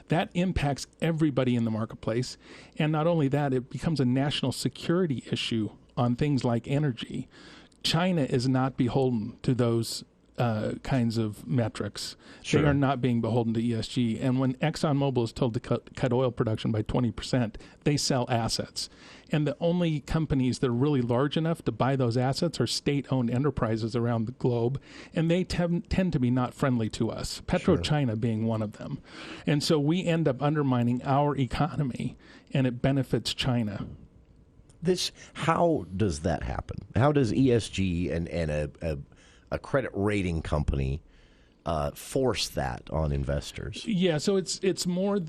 That impacts everybody in the marketplace. And not only that, it becomes a national security issue on things like energy. China is not beholden to those kinds of metrics. They are not being beholden to ESG. And when ExxonMobil is told to cut oil production by 20%, they sell assets. And the only companies that are really large enough to buy those assets are state-owned enterprises around the globe, and they tend to be not friendly to us, PetroChina being one of them. And so we end up undermining our economy, and it benefits China. How does that happen? How does ESG and a credit rating company force that on investors? Yeah, so it's more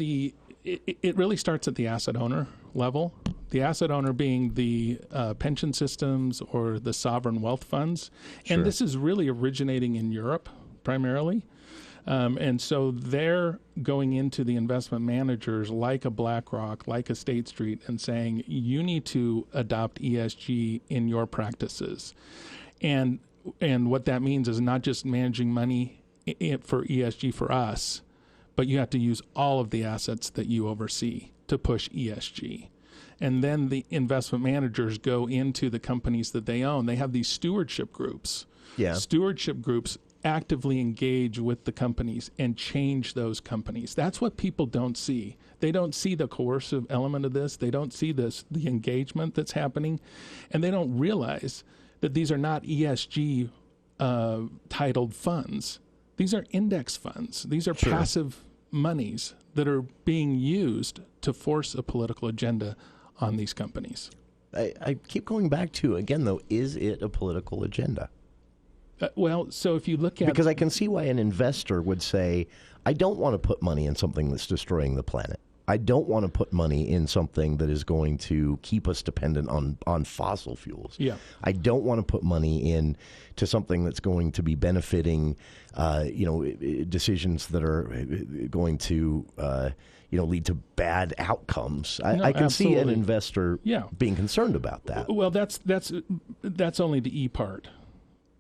it really starts at the asset owner level. The asset owner being the pension systems or the sovereign wealth funds. And this is really originating in Europe primarily. And so they're going into the investment managers like a BlackRock, like a State Street, and saying, you need to adopt ESG in your practices. And what that means is not just managing money for ESG for us, but you have to use all of the assets that you oversee to push ESG. And then the investment managers go into the companies that they own. They have these stewardship groups. Yeah. Stewardship groups actively engage with the companies and change those companies. That's what people don't see. They don't see the coercive element of this. They don't see the engagement that's happening. And they don't realize that these are not ESG titled funds. These are index funds. These are passive monies that are being used to force a political agenda on these companies. I keep going back to, again, though, is it a political agenda? Well, so if you look at... Because I can see why an investor would say, I don't want to put money in something that's destroying the planet. I don't want to put money in something that is going to keep us dependent on fossil fuels. Yeah. I don't want to put money into something that's going to be benefiting, decisions that are going to, lead to bad outcomes. I can see an investor being concerned about that. Well, that's only the E part.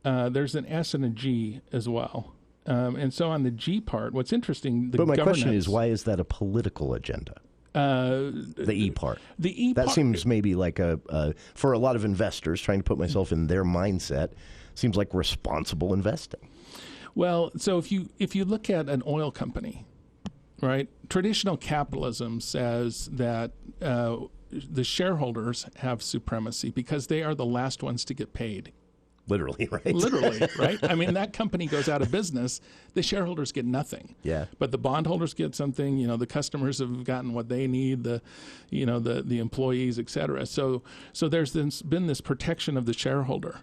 There's an S and a G as well. And so on the G part, what's interesting... But my question is, why is that a political agenda? The E part. The E that part... seems maybe like for a lot of investors, trying to put myself in their mindset, seems like responsible investing. Well, so if you look at an oil company, right, traditional capitalism says that the shareholders have supremacy because they are the last ones to get paid. Literally, right? Literally, right? I mean, that company goes out of business. The shareholders get nothing. Yeah. But the bondholders get something. The customers have gotten what they need. The employees, et cetera. So there's been this protection of the shareholder.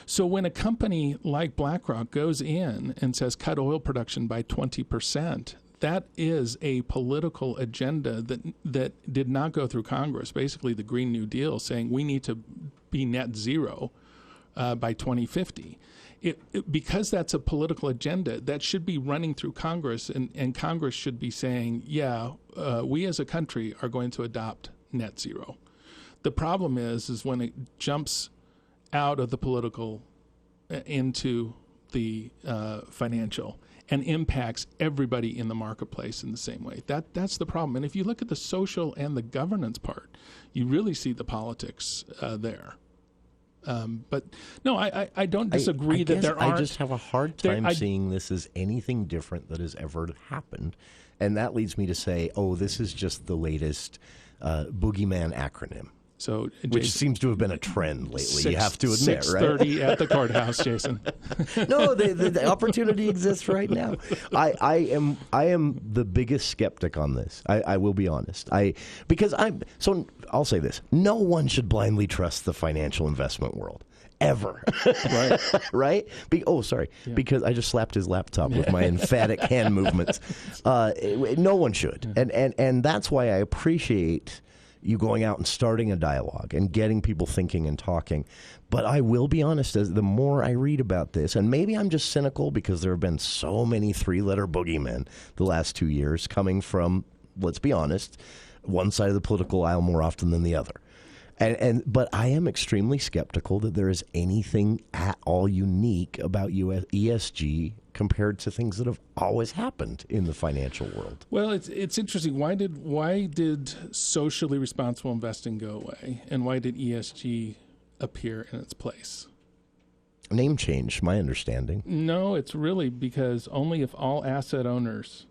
So when a company like BlackRock goes in and says cut oil production by 20%, that is a political agenda that did not go through Congress. Basically, the Green New Deal saying we need to be net zero by 2050. because that's a political agenda, that should be running through Congress, and Congress should be saying, we as a country are going to adopt net zero. The problem is when it jumps out of the political into the financial and impacts everybody in the marketplace in the same way. That's the problem. And if you look at the social and the governance part, you really see the politics there. But no, I don't disagree that there aren't. I just have a hard time seeing this as anything different that has ever happened. And that leads me to say, this is just the latest boogeyman acronym. So, which seems to have been a trend lately, you have to admit, right? 6:30 at the courthouse, Jason. No, the opportunity exists right now. I am the biggest skeptic on this. I will be honest. I'll say this: no one should blindly trust the financial investment world. Ever. Right. Right? Because I just slapped his laptop with my emphatic hand movements. No one should. And that's why I appreciate you going out and starting a dialogue and getting people thinking and talking. But I will be honest, as the more I read about this, and maybe I'm just cynical because there have been so many three-letter boogeymen the last 2 years coming from, let's be honest, one side of the political aisle more often than the other. But I am extremely skeptical that there is anything at all unique about ESG compared to things that have always happened in the financial world. Well, it's interesting. Why did socially responsible investing go away, and why did ESG appear in its place? Name change, my understanding. No, it's really because only if all asset owners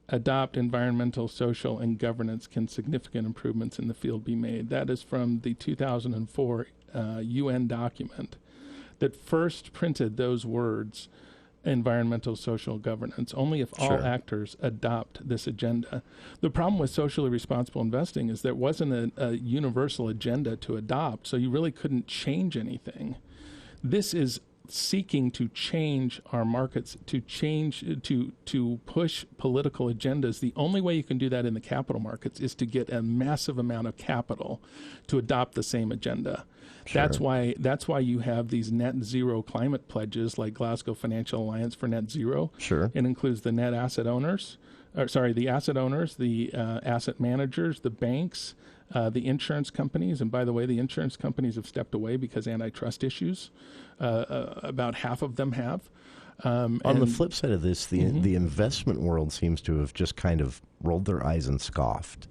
adopt environmental, social, and governance can significant improvements in the field be made. That is from the 2004 UN document that first printed those words, environmental, social, governance. Only if all actors adopt this agenda. The problem with socially responsible investing is there wasn't a universal agenda to adopt, so you really couldn't change anything. This is seeking to change our markets, to push political agendas. The only way you can do that in the capital markets is to get a massive amount of capital to adopt the same agenda. Sure. That's why you have these net zero climate pledges like Glasgow Financial Alliance for Net Zero. Sure. It includes the asset owners, the asset managers, the banks, the insurance companies. And by the way, the insurance companies have stepped away because antitrust issues. About half of them have. On the flip side of this, the investment world seems to have just kind of rolled their eyes and scoffed.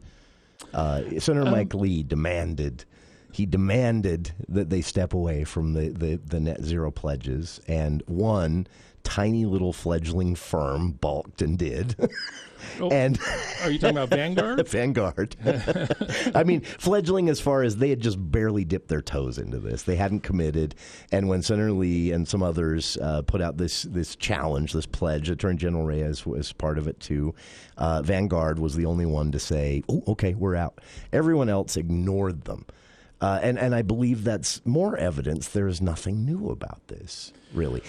Senator Mike Lee demanded that they step away from the net zero pledges, and one tiny little fledgling firm balked and did. And are you talking about Vanguard? Vanguard. I mean, fledgling as far as they had just barely dipped their toes into this. They hadn't committed. And when Senator Lee and some others put out this challenge, this pledge, Attorney General Reyes was part of it too. Vanguard was the only one to say, "Oh, okay, we're out." Everyone else ignored them. And I believe that's more evidence there is nothing new about this, really.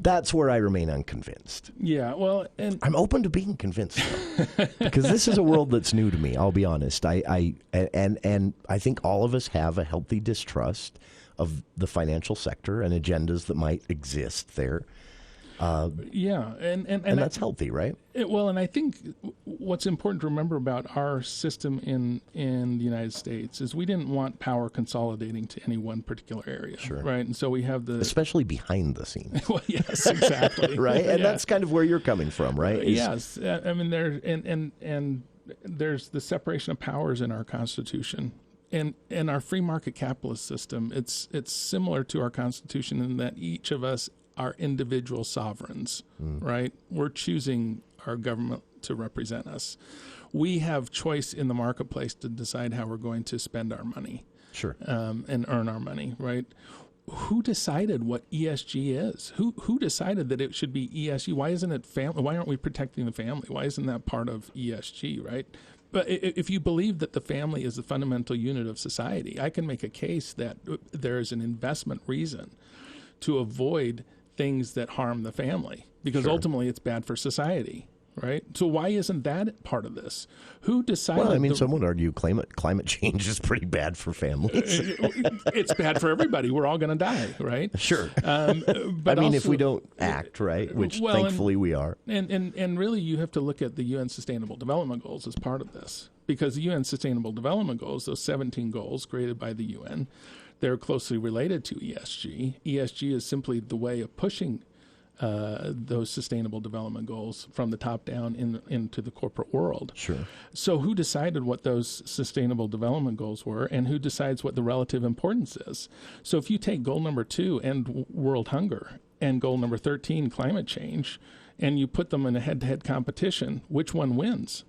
That's where I remain unconvinced. Yeah, well, and I'm open to being convinced, though, because this is a world that's new to me. I'll be honest. I think all of us have a healthy distrust of the financial sector and agendas that might exist there. And that's healthy, right? And I think what's important to remember about our system in the United States is we didn't want power consolidating to any one particular area, right? And so we have especially behind the scenes. Well, yes, exactly, right? And that's kind of where you're coming from, right? Yes, I mean there's the separation of powers in our Constitution. And our free market capitalist system, it's similar to our Constitution in that each of us are individual sovereigns, right? We're choosing our government to represent us. We have choice in the marketplace to decide how we're going to spend our money, and earn our money, right? Who decided what ESG is? Who decided that it should be ESG? Why isn't it family? Why aren't we protecting the family? Why isn't that part of ESG, right? But if you believe that the family is the fundamental unit of society, I can make a case that there is an investment reason to avoid things that harm the family, because ultimately it's bad for society, right? So why isn't that part of this? Who decided? Well, I mean, some would argue climate change is pretty bad for families. It's bad for everybody. We're all going to die, right? Sure. But I mean, also, if we don't act, right, which thankfully we are. And really, you have to look at the UN Sustainable Development Goals as part of this. Because the UN Sustainable Development Goals, those 17 goals created by the UN, they're closely related to ESG. ESG is simply the way of pushing those sustainable development goals from the top down into the corporate world. Sure. So who decided what those sustainable development goals were, and who decides what the relative importance is? So if you take goal number 2, end world hunger, and goal number 13, climate change, and you put them in a head-to-head competition, which one wins?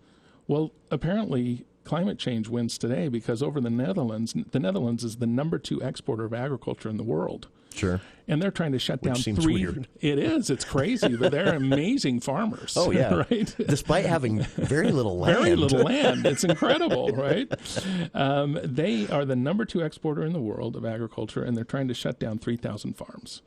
Well, apparently climate change wins today because over the Netherlands is the number 2 exporter of agriculture in the world. Sure. And they're trying to shut down seems weird. It is. It's crazy, but they're amazing farmers. Oh, yeah. Right? Despite having very little land. Very little land. It's incredible, right? They are the number 2 exporter in the world of agriculture, and they're trying to shut down 3,000 farms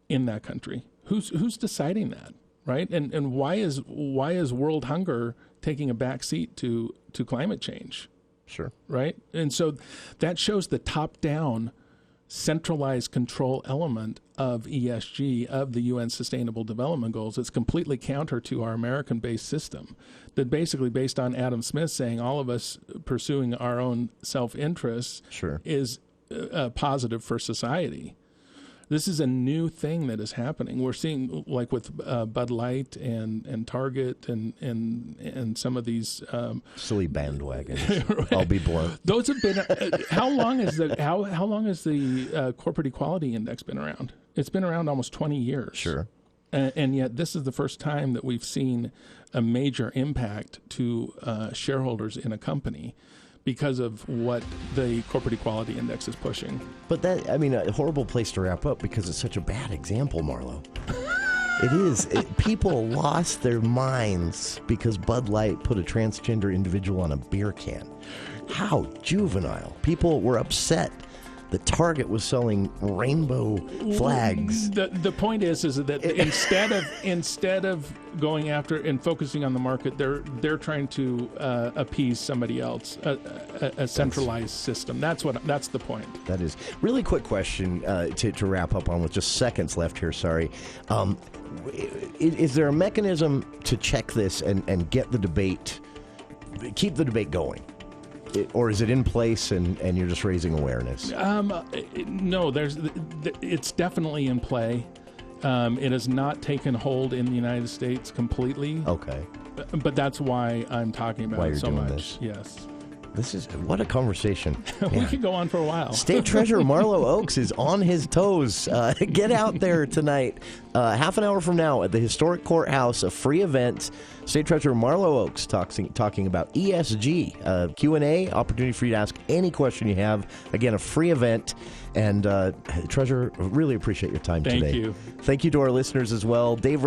in that country. Who's deciding that, right? And why is world hunger taking a back seat to climate change? Sure. Right? And so that shows the top-down centralized control element of ESG, of the UN Sustainable Development Goals. It's completely counter to our American-based system that basically based on Adam Smith saying all of us pursuing our own self-interests is positive for society. This is a new thing that is happening. We're seeing, like with Bud Light and Target and some of these silly bandwagons. Right. I'll be blunt. Those have been. How long has the Corporate Equality Index been around? It's been around almost 20 years. Sure. And yet, this is the first time that we've seen a major impact to shareholders in a company because of what the Corporate Equality Index is pushing. But that, I mean, a horrible place to wrap up because it's such a bad example, Marlo. It is. People lost their minds because Bud Light put a transgender individual on a beer can. How juvenile. People were upset that Target was selling rainbow flags. The point is that instead of going after and focusing on the market, they're trying to appease somebody else, a centralized system. That's the point. That is. Really quick question to wrap up on with just seconds left here. Sorry. Is there a mechanism to check this and get the debate, keep the debate going? Or is it in place and you're just raising awareness? No, it's definitely in play. It has not taken hold in the United States completely. Okay. But that's why I'm talking about it so much. This. Yes. This is, what a conversation. We could go on for a while. State Treasurer Marlo Oaks is on his toes. Get out there tonight, half an hour from now at the Historic Courthouse, a free event. State Treasurer Marlo Oaks talking about ESG, Q&A, opportunity for you to ask any question you have. Again, a free event. And Treasurer, really appreciate your time today. Thank you. Thank you to our listeners as well. Dave